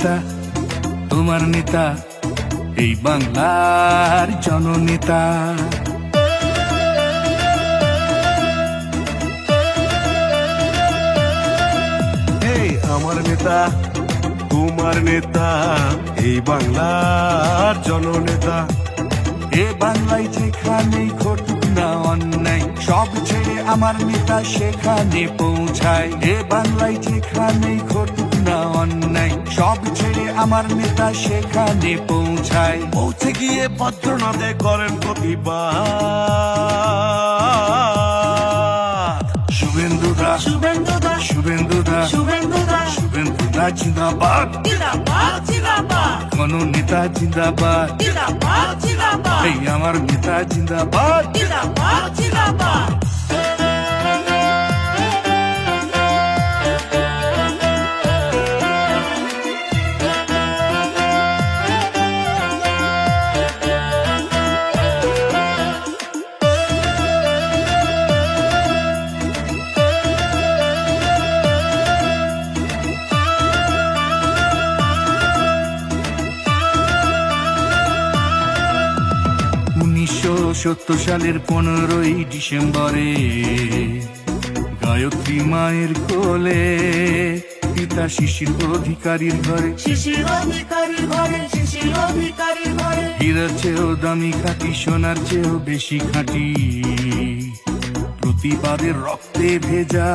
নেতা, তোমার নেতা, এই বাংলার জননেতা। আমার নেতা, তোমার নেতা, এই বাংলার জননেতা। এ বাংলায় যেখানেই ঘটুক না অন্যায়, সব ছেড়ে আমার নেতা সেখানে পৌঁছায়। এ বাংলায় যেখানেই ঘটুক না অন্যায়, সব ছেড়ে আমার নেতা সেখানে পৌঁছায়। পৌঁছে গিয়ে ভদ্রনাথে করেন প্রতিবাদ। শুভেন্দুদা, শুভেন্দুদা, শুভেন্দুদা, শুভেন্দুদা, শুভেন্দুদা জিন্দাবাদ, জিন্দাবাদ, জিন্দাবাদ, কোন নেতা জিন্দাবাদ, জিন্দাবাদ, জিন্দাবাদ, এই আমার নেতা জিন্দাবাদ। জিন্দাবাদ, জিন্দাবাদ। সালের 15ই ডিসেম্বরে গায়ত্রী মায়ের কোলে পিতা শিশির অধিকারীর ঘরে, শিশির অধিকারীর ঘরে, শিশির অধিকারীর ঘরে, হীরার চেয়েও দামি খাঁটি, সোনার চেয়েও বেশি খাঁটি, প্রতিবাদের রক্তে ভেজা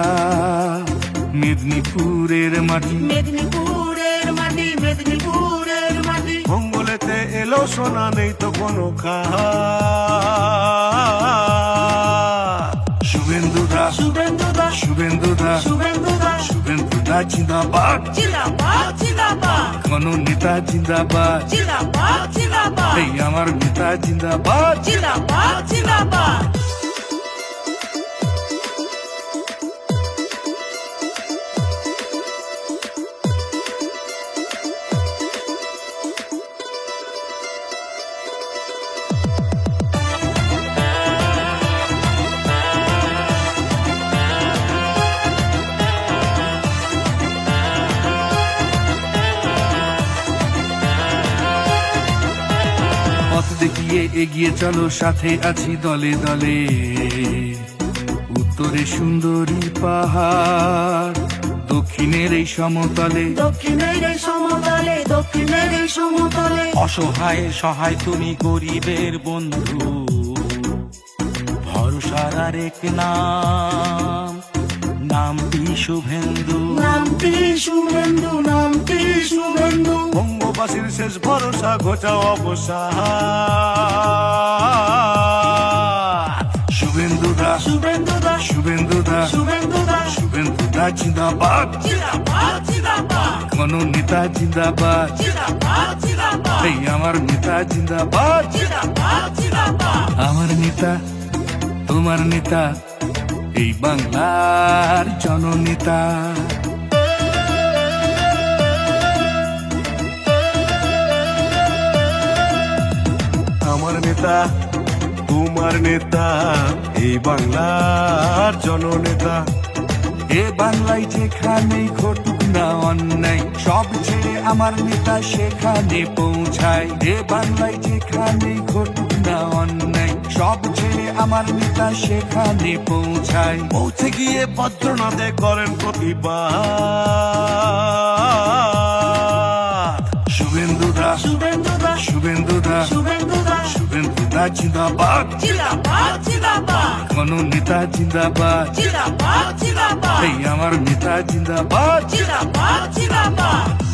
মেদিনীপুরের মাটি, মেদিনীপুরের মাটি, মেদিনীপুরের মাটি। মঙ্গলেতে এলো সোনা, নেই তো কোনো শুভেন্দুদা, শুভেন্দুদা, শুভেন্দুদা, শুভেন্দুদা, শুভেন্দুদা জিন্দাবাদ, জিন্দাবাদ, জিন্দাবাদ, কোন নেতা জিন্দাবাদ, জিন্দাবাদ, জিন্দাবাদ, এই আমার নেতা জিন্দাবাদ। জিন্দাবাদ, জিন্দাবাদ। পথ দেখিয়ে এগিয়ে চলো, সাথে আছি দলে দলে। উত্তরে সুন্দরী পাহাড়, দক্ষিণের এই সমতলে, দক্ষিণের এই সমতলে, দক্ষিণের এই সমতলে, অসহায় সহায় তুমি গরিবের বন্ধু, ভরসার আরেক নাম, নামটি শুভেন্দু, নামটি শুভেন্দু, নামটি শুভেন্দু। বঙ্গবাসীর শেষ ভরসা, ঘোচাও অবসাদ। শুভেন্দুদা, শুভেন্দুদা, শুভেন্দুদা, শুভেন্দুদা, শুভেন্দুদা জিন্দাবাদ, জিন্দাবাদ, জিন্দাবাদ, কোন নেতা জিন্দাবাদ, জিন্দাবাদ, জিন্দাবাদ, এই আমার নেতা জিন্দাবাদ। জিন্দাবাদ, জিন্দাবাদ। আমার নেতা, তোমার নেতা, এই বাংলার জননেতা। আমার নেতা, তোমার নেতা, এই বাংলার জননেতা। এ বাংলায় যেখানেই ঘটুক না অন্যায়, সব ছেড়ে আমার নেতা সেখানে পৌঁছায়। এ বাংলায় যেখানেই ঘটুক না অন্যায়, সব ছেড়ে আমার নেতা সেখানে পৌঁছায়। পৌঁছে গিয়ে ভদ্রনাথে করেন প্রতিবাদ। শুভেন্দুদা, শুভেন্দুদা, শুভেন্দুদা, শুভেন্দুদা, শুভেন্দুদা জিন্দাবাদ, জিন্দাবাদ, জিন্দাবাদ, কোন নেতা জিন্দাবাদ, জিন্দাবাদ, জিন্দাবাদ, এই আমার নেতা জিন্দাবাদ। জিন্দাবাদ, জিন্দাবাদ।